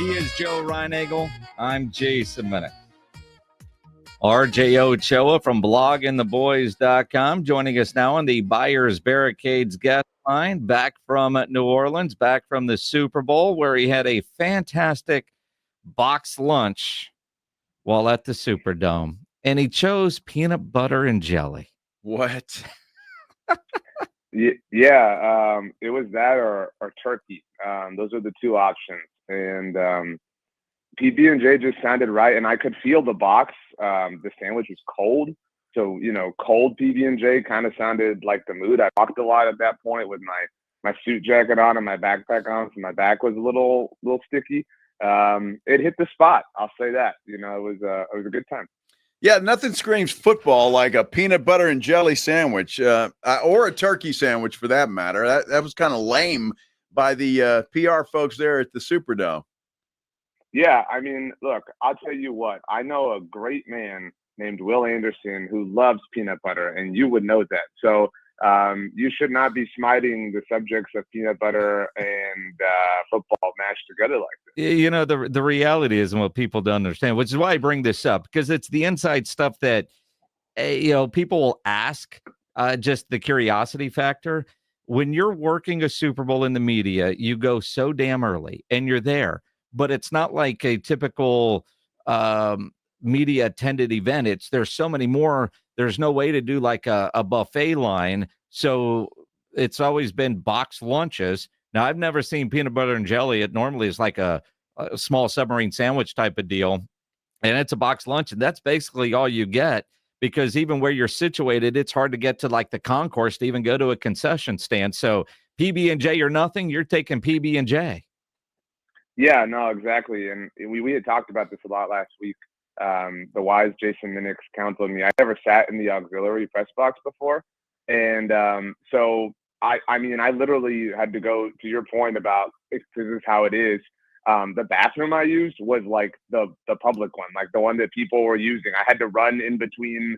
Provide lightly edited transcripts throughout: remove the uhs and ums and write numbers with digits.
He is Joe Reinagel. I'm Jason Minnick. RJ Ochoa from bloggingtheboys.com joining us now on the Buyers Barricades guest line, back from New Orleans, back from the Super Bowl, where he had a fantastic box lunch while at the Superdome, and he chose peanut butter and jelly. What? Yeah, it was that or turkey. Those are the two options. And PB&J just sounded right, and I could feel the box. The sandwich was cold, so cold PB&J kind of sounded like the mood. I walked a lot at that point with my suit jacket on and my backpack on, so my back was a little sticky. It hit the spot. I'll say that. It was a good time. Yeah, nothing screams football like a peanut butter and jelly sandwich, or a turkey sandwich for that matter. That was kind of lame by the PR folks there at the Superdome. Yeah, I mean, look, I'll tell you what. I know a great man named Will Anderson who loves peanut butter, and you would know that. So you should not be smiting the subjects of peanut butter and football mashed together like this. The reality is, and what people don't understand, which is why I bring this up, because it's the inside stuff that, people will ask, just the curiosity factor. When you're working a Super Bowl in the media, you go so damn early and you're there. But it's not like a typical media attended event. There's so many more. There's no way to do like a buffet line. So it's always been box lunches. Now, I've never seen peanut butter and jelly. It normally is like a small submarine sandwich type of deal. And it's a box lunch. And that's basically all you get, because even where you're situated, it's hard to get to like the concourse to even go to a concession stand. So PB&J or nothing, you're taking PB&J. Yeah, no, exactly. And we had talked about this a lot last week. The wise Jason Minnick's counseled me. I never sat in the auxiliary press box before. And so, I mean, I literally had to go, to your point about this is how it is. The bathroom I used was like the public one, like the one that people were using. I had to run in between,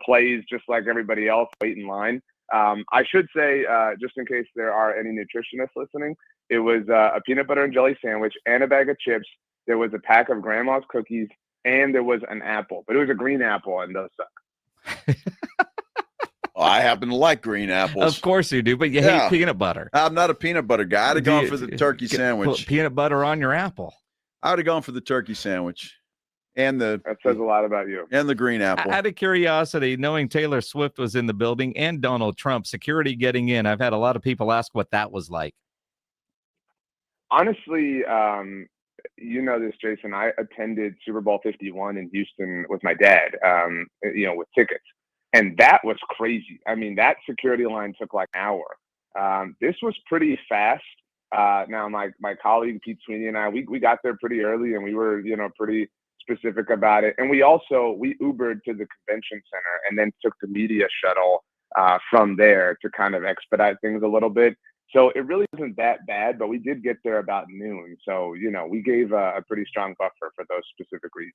plays just like everybody else, wait in line. I should say, just in case there are any nutritionists listening, it was a peanut butter and jelly sandwich and a bag of chips. There was a pack of grandma's cookies, and there was an apple, but it was a green apple, and those suck. Well, I happen to like green apples. Of course you do, but you hate peanut butter. I'm not a peanut butter guy. I'd have gone for the turkey sandwich. Put peanut butter on your apple. I would have gone for the turkey sandwich. And that says a lot about you. And the green apple. Out of curiosity, knowing Taylor Swift was in the building and Donald Trump, security getting in, I've had a lot of people ask what that was like. Honestly, this, Jason. I attended Super Bowl 51 in Houston with my dad, with tickets. And that was crazy. I mean, that security line took like an hour. This was pretty fast. Now, my colleague, Pete Sweeney, and I, we got there pretty early, and we were, pretty specific about it. And we Ubered to the convention center and then took the media shuttle from there to kind of expedite things a little bit. So it really wasn't that bad, but we did get there about noon. So, we gave a pretty strong buffer for those specific reasons.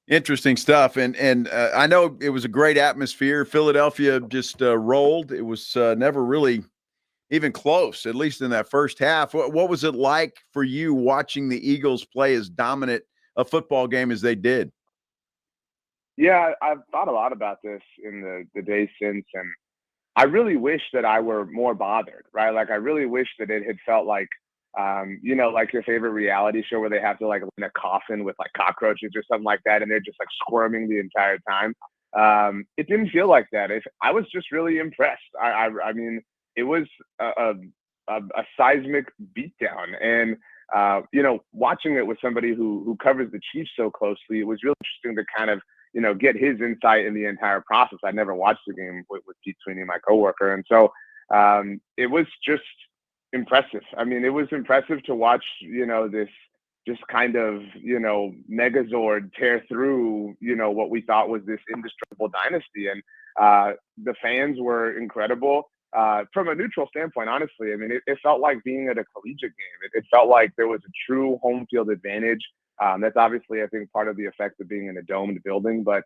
Interesting stuff. And I know it was a great atmosphere. Philadelphia just rolled. It was never really even close, at least in that first half. What was it like for you watching the Eagles play as dominant a football game as they did? Yeah, I've thought a lot about this in the days since, and I really wish that I were more bothered, right? Like, I really wish that it had felt like, like your favorite reality show where they have to like in a coffin with like cockroaches or something like that, and they're just like squirming the entire time. It didn't feel like that. I was just really impressed. I mean, it was a seismic beatdown, and watching it with somebody who covers the Chiefs so closely, it was really interesting to kind of get his insight in the entire process. I never watched the game with Pete Sweeney, my coworker, and so it was just impressive. I mean, it was impressive to watch, this just kind of, Megazord tear through, what we thought was this indestructible dynasty. And the fans were incredible. From a neutral standpoint, honestly, I mean, it felt like being at a collegiate game. It felt like there was a true home field advantage. That's obviously, I think, part of the effect of being in a domed building. But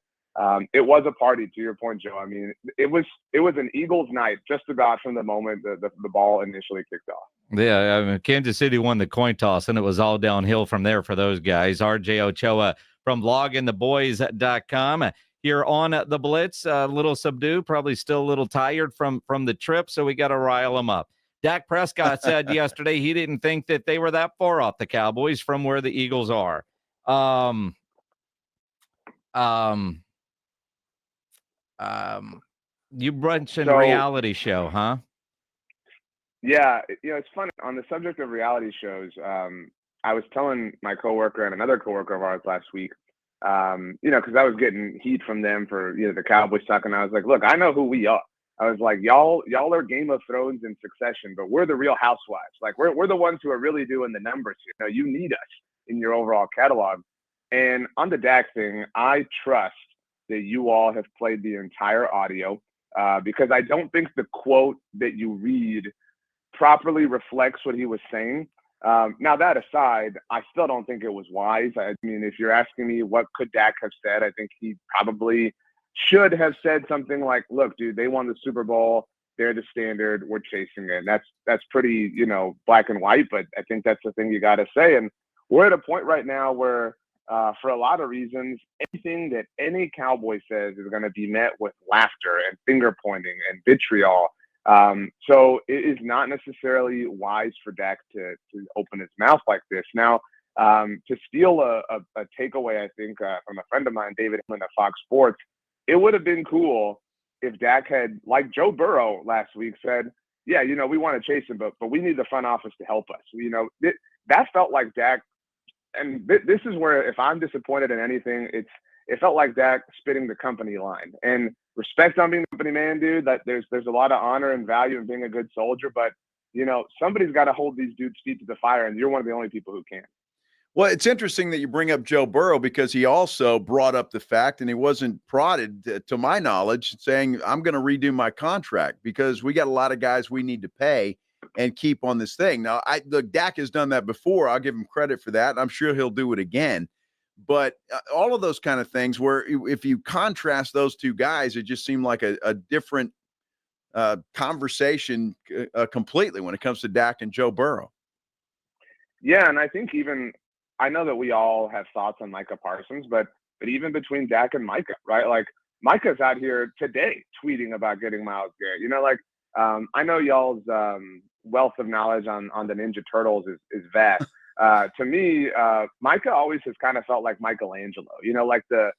it was a party, to your point, Joe. I mean, it was an Eagles night just about from the moment the ball initially kicked off. Yeah, I mean, Kansas City won the coin toss, and it was all downhill from there for those guys. RJ Ochoa from bloggingtheboys.com here on the Blitz. A little subdued, probably still a little tired from the trip, so we got to rile them up. Dak Prescott said yesterday he didn't think that they were that far off the Cowboys from where the Eagles are. You mentioned reality show, huh? Yeah, it's funny. On the subject of reality shows, I was telling my coworker and another coworker of ours last week, because I was getting heat from them for the Cowboys talk, and I was like, look, I know who we are. I was like, y'all are Game of Thrones in Succession, but we're the Real Housewives. Like we're the ones who are really doing the numbers here. You need us in your overall catalog. And on the Dak thing, I trust that you all have played the entire audio because I don't think the quote that you read properly reflects what he was saying. Now, that aside, I still don't think it was wise. I mean, if you're asking me what could Dak have said, I think he probably should have said something like, look, dude, they won the Super Bowl. They're the standard. We're chasing it. And that's pretty, black and white, but I think that's the thing you got to say. And we're at a point right now where, for a lot of reasons, anything that any Cowboy says is going to be met with laughter and finger pointing and vitriol. So it is not necessarily wise for Dak to open his mouth like this. Now, to steal a takeaway, I think, from a friend of mine, David Hillman at Fox Sports, it would have been cool if Dak had, like Joe Burrow last week, said, yeah, we want to chase him, but we need the front office to help us. That felt like Dak. And this is where, if I'm disappointed in anything, it felt like Dak spitting the company line. And respect on being the company man, dude. That there's a lot of honor and value in being a good soldier, but somebody's got to hold these dudes' feet to the fire, and you're one of the only people who can. Well, it's interesting that you bring up Joe Burrow because he also brought up the fact, and he wasn't prodded, to my knowledge, saying, I'm going to redo my contract because we got a lot of guys we need to pay and keep on this thing. Now, look, Dak has done that before. I'll give him credit for that. I'm sure he'll do it again. But all of those kind of things where if you contrast those two guys, it just seemed like a different conversation completely when it comes to Dak and Joe Burrow. Yeah, and I think I know that we all have thoughts on Micah Parsons, but even between Dak and Micah, right? Like Micah's out here today tweeting about getting Myles Garrett. I know y'all's wealth of knowledge on the Ninja Turtles is vast. To me, Micah always has kind of felt like Michelangelo, like the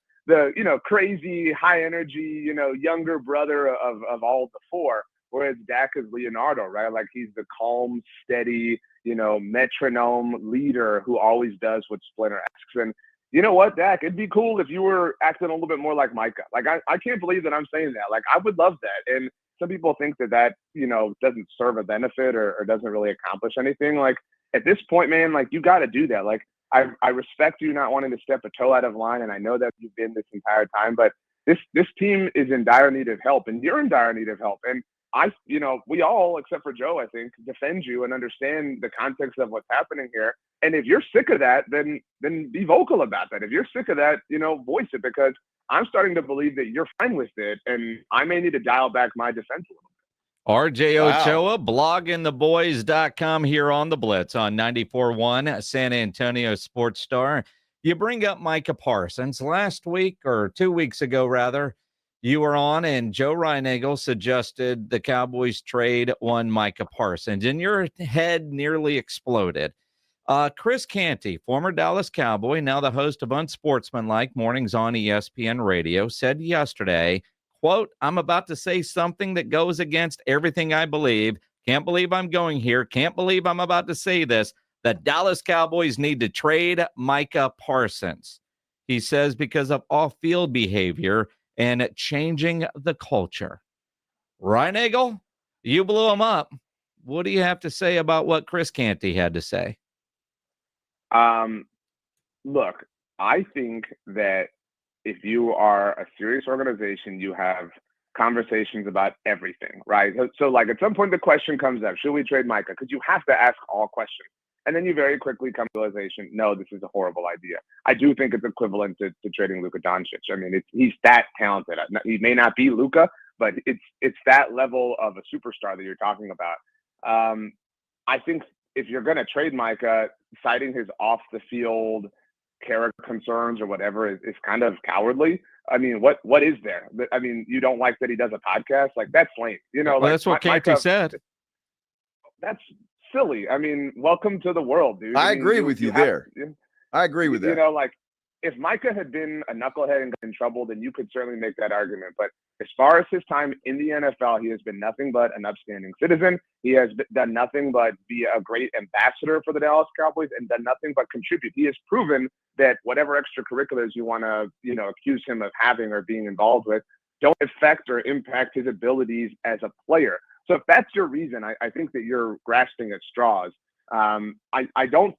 crazy, high energy, younger brother of all the four, whereas Dak is Leonardo, right? Like he's the calm, steady, metronome leader who always does what Splinter asks. And you know what, Dak, it'd be cool if you were acting a little bit more like Micah. Like, I can't believe that I'm saying that. Like, I would love that. And some people think that, doesn't serve a benefit or doesn't really accomplish anything. Like, at this point, man, like, you got to do that. Like, I respect you not wanting to step a toe out of line, and I know that you've been this entire time, but this team is in dire need of help, and you're in dire need of help. And we all, except for Joe, I think, defend you and understand the context of what's happening here. And if you're sick of that, then be vocal about that. If you're sick of that, voice it, because I'm starting to believe that you're fine with it, and I may need to dial back my defense a little bit. RJ Ochoa, bloggingtheboys.com here on the Blitz on 94.1 San Antonio Sports Star. You bring up Micah Parsons. Last week, or 2 weeks ago, rather, you were on, and Joe Reinagle suggested the Cowboys trade one Micah Parsons, and your head nearly exploded. Chris Canty, former Dallas Cowboy, now the host of Unsportsmanlike Mornings on ESPN Radio, said yesterday, quote, I'm about to say something that goes against everything I believe. Can't believe I'm going here. Can't believe I'm about to say this. The Dallas Cowboys need to trade Micah Parsons. He says because of off-field behavior and changing the culture. Reinagle, you blew him up. What do you have to say about what Chris Canty had to say? Look, I think that if you are a serious organization, you have conversations about everything, right? So like at some point the question comes up, should we trade Micah? Because you have to ask all questions. And then you very quickly come to the realization, no, this is a horrible idea. I do think it's equivalent to trading Luka Doncic. I mean, he's that talented. He may not be Luka, but it's that level of a superstar that you're talking about. I think if you're going to trade Micah, citing his off the field character concerns or whatever is kind of cowardly. I mean, what is there? I mean, you don't like that he does a podcast? Like, that's lame. You know, well, like that's what Canty Micah said. That's silly. I mean, welcome to the world, dude. I mean, agree with you there. I agree with that. You know, like, if Micah had been a knucklehead and got in trouble, then you could certainly make that argument. But as far as his time in the NFL, he has been nothing but an upstanding citizen. He has done nothing but be a great ambassador for the Dallas Cowboys and done nothing but contribute. He has proven that whatever extracurriculars you want to, accuse him of having or being involved with don't affect or impact his abilities as a player. So if that's your reason, I think that you're grasping at straws. I don't.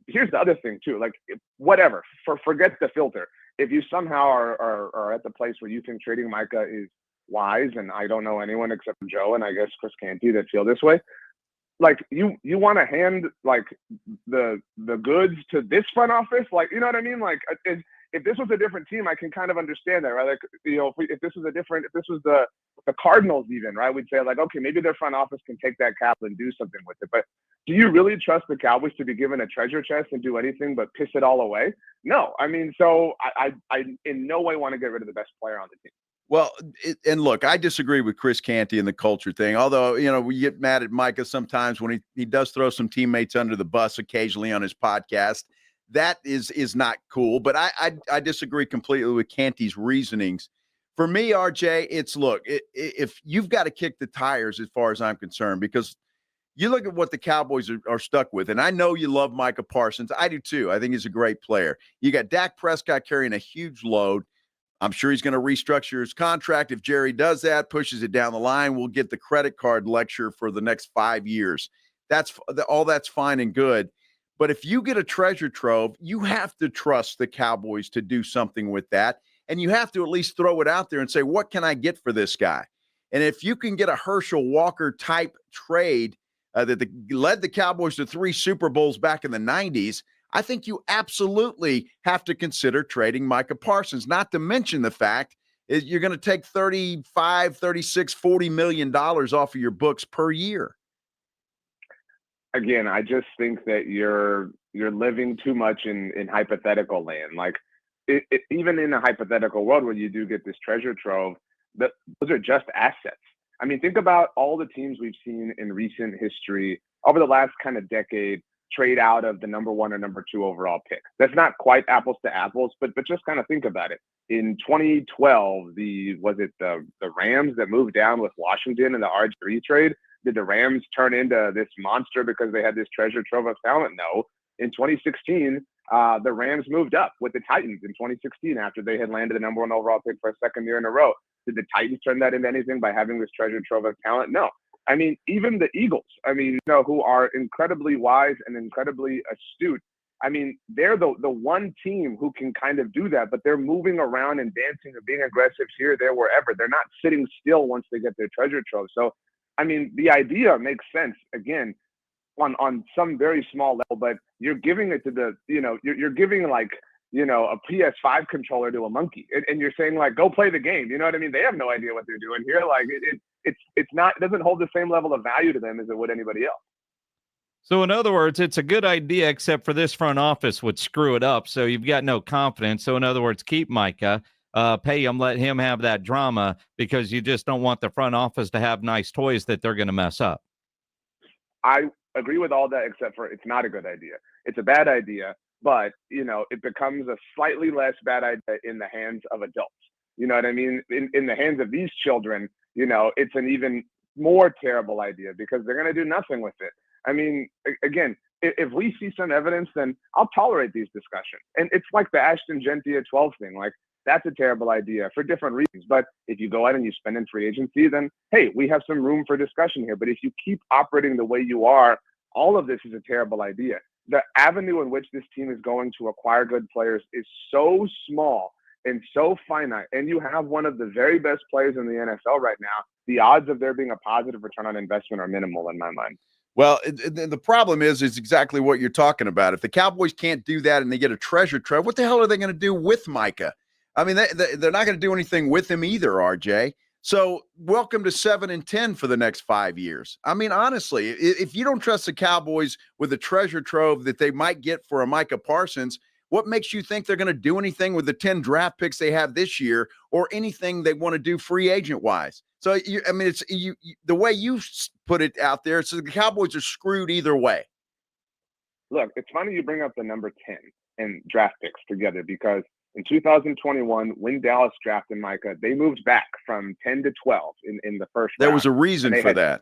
Here's the other thing too. Like, whatever. Forget the filter. If you somehow are at the place where you think trading Micah is wise, and I don't know anyone except Joe and I guess Chris Canty that feel this way, like you want to hand like the goods to this front office, like, you know what I mean? Like, if this was a different team, I can kind of understand that, right? Like, if this was the Cardinals even, right? We'd say like, okay, maybe their front office can take that cap and do something with it. But do you really trust the Cowboys to be given a treasure chest and do anything but piss it all away? No. I mean, so I in no way want to get rid of the best player on the team. Well, and look, I disagree with Chris Canty and the culture thing, although, we get mad at Micah sometimes when he does throw some teammates under the bus occasionally on his podcast. That is not cool, but I disagree completely with Canty's reasonings. For me, RJ, it's look, if you've got to kick the tires as far as I'm concerned, because you look at what the Cowboys are stuck with, and I know you love Micah Parsons. I do too. I think he's a great player. You got Dak Prescott carrying a huge load. I'm sure he's going to restructure his contract. If Jerry does that, pushes it down the line, we'll get the credit card lecture for the next 5 years. That's fine and good. But if you get a treasure trove, you have to trust the Cowboys to do something with that. And you have to at least throw it out there and say, what can I get for this guy? And if you can get a Herschel Walker type trade that led the Cowboys to 3 Super Bowls back in the 90s, I think you absolutely have to consider trading Micah Parsons, not to mention the fact is you're going to take 35, 36, $40 million off of your books per year. Again, I just think that you're living too much in hypothetical land. Like, even in a hypothetical world where you do get this treasure trove, those are just assets. I mean, think about all the teams we've seen in recent history over the last kind of decade trade out of the number 1 or number 2 overall pick. That's not quite apples to apples, but just kind of think about it. In 2012, was it the Rams that moved down with Washington in the RG3 trade? Did the Rams turn into this monster because they had this treasure trove of talent? No. In 2016, the Rams moved up with the Titans in 2016 after they had landed the number 1 overall pick for a second year in a row. Did the Titans turn that into anything by having this treasure trove of talent? No. I mean, even the Eagles, who are incredibly wise and incredibly astute. I mean, they're the one team who can kind of do that, but they're moving around and dancing and being aggressive here, there, wherever. They're not sitting still once they get their treasure trove. So, I mean, the idea makes sense, again, on some very small level, but you're giving it to you're giving like, a PS5 controller to a monkey, and you're saying like, go play the game. You know what I mean? They have no idea what they're doing here. Like it doesn't hold the same level of value to them as it would anybody else. So in other words, it's a good idea, except for this front office would screw it up. So you've got no confidence. So in other words, keep Micah, pay him, let him have that drama, because you just don't want the front office to have nice toys that they're going to mess up. I agree with all that, except for it's not a good idea. It's a bad idea, but it becomes a slightly less bad idea in the hands of adults. You know what I mean? In the hands of these children, it's an even more terrible idea because they're going to do nothing with it. I mean, again, if we see some evidence, then I'll tolerate these discussions. And it's like the Ashton Genty at 12 thing. Like, that's a terrible idea for different reasons. But if you go out and you spend in free agency, then, hey, we have some room for discussion here. But if you keep operating the way you are, all of this is a terrible idea. The avenue in which this team is going to acquire good players is so small and so finite. And you have one of the very best players in the NFL right now. The odds of there being a positive return on investment are minimal in my mind. Well, the problem is exactly what you're talking about. If the Cowboys can't do that and they get a treasure trove, what the hell are they going to do with Micah? I mean, they're not going to do anything with him either, RJ. So welcome to 7-10 for the next 5 years. I mean, honestly, if you don't trust the Cowboys with the treasure trove that they might get for a Micah Parsons, what makes you think they're going to do anything with the 10 draft picks they have this year or anything they want to do free agent wise? So, I mean, it's the way you put it out there. So the Cowboys are screwed either way. Look, it's funny you bring up the number 10 and draft picks together because in 2021, when Dallas drafted Micah, they moved back from 10 to 12 in the first round. There was a reason for that.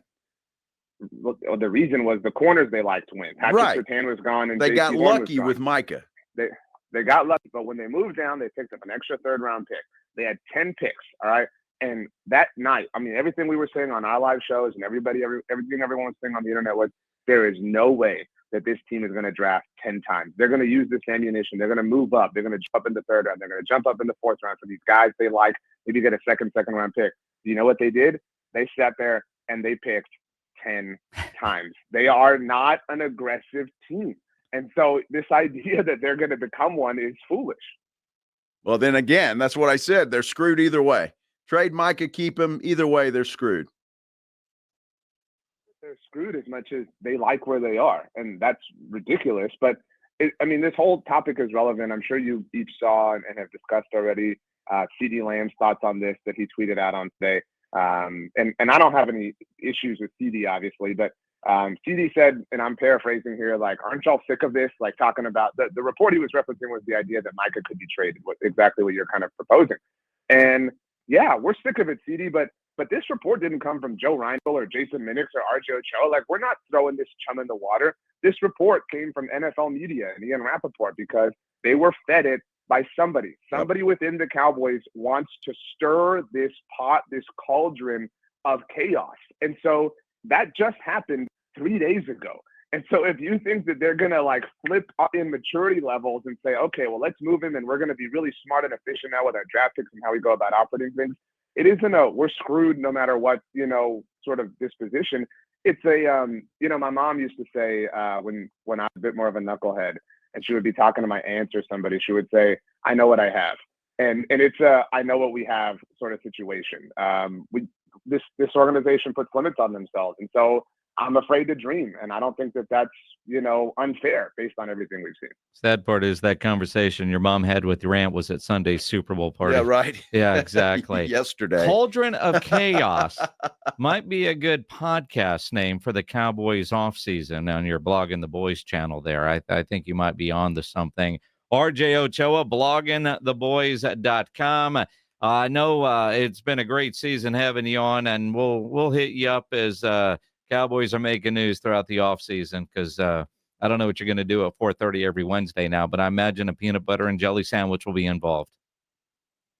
Well, the reason was the corners they liked to win. Patrick Surtain was gone, and they JT got Horn lucky with Micah. They got lucky, but when they moved down, they picked up an extra third-round pick. They had 10 picks, all right? And that night, I mean, everything we were saying on our live shows and everything everyone was saying on the internet was there is no way that this team is going to draft 10 times. They're going to use this ammunition. They're going to move up. They're going to jump in the third round. They're going to jump up in the fourth round for these guys they like. Maybe get a second round pick. You know what they did? They sat there and they picked 10 times. They are not an aggressive team. And so this idea that they're going to become one is foolish. Well, then again, that's what I said. They're screwed either way. Trade Micah, keep him. Either way, they're screwed. They're screwed as much as they like where they are. And that's ridiculous. But, this whole topic is relevant. I'm sure you each saw and have discussed already C.D. Lamb's thoughts on this that he tweeted out on today. And I don't have any issues with C.D., obviously, but CD said, and I'm paraphrasing here, like, aren't y'all sick of this? Like, talking about the report he was referencing was the idea that Micah could be traded, exactly what you're kind of proposing. And yeah, we're sick of it, CD, but this report didn't come from Joe Reinl or Jason Minix or RJ Ochoa. Like, we're not throwing this chum in the water. This report came from NFL media and Ian Rappaport because they were fed it by somebody. Somebody within the Cowboys wants to stir this pot, this cauldron of chaos. And so that just happened 3 days ago. And so if you think that they're going to like flip in maturity levels and say, okay, well, let's move him and we're going to be really smart and efficient now with our draft picks and how we go about operating things, it isn't we're screwed no matter what, sort of disposition. It's my mom used to say when I was a bit more of a knucklehead and she would be talking to my aunts or somebody, she would say, I know what I have. And it's I know what we have sort of situation. This organization puts limits on themselves. And so I'm afraid to dream. And I don't think that that's, unfair based on everything we've seen. Sad part is that conversation your mom had with your aunt was at Sunday's Super Bowl party. Yeah, right. Yeah, exactly. Yesterday. Cauldron of Chaos might be a good podcast name for the Cowboys offseason on your Blogging the Boys channel there. I think you might be on to something. RJ Ochoa, bloggingtheboys.com. I know it's been a great season having you on, and we'll hit you up as Cowboys are making news throughout the offseason because I don't know what you're going to do at 4:30 every Wednesday now, but I imagine a peanut butter and jelly sandwich will be involved.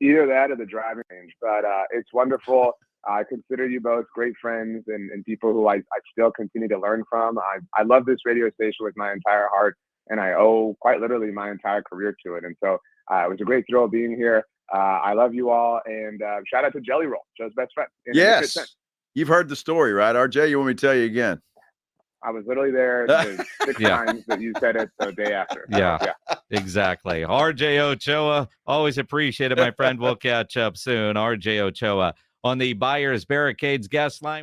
Either that or the driving range, but it's wonderful. I consider you both great friends and people who I still continue to learn from. I love this radio station with my entire heart, and I owe quite literally my entire career to it. And so it was a great thrill being here. I love you all, and shout out to Jelly Roll, Joe's best friend. Yes. You've heard the story, right, RJ? You want me to tell you again? I was literally there the 6 times that you said it the day after. Yeah, exactly. RJ Ochoa, always appreciate it, my friend. We'll catch up soon. RJ Ochoa on the Buyers Barricades guest line.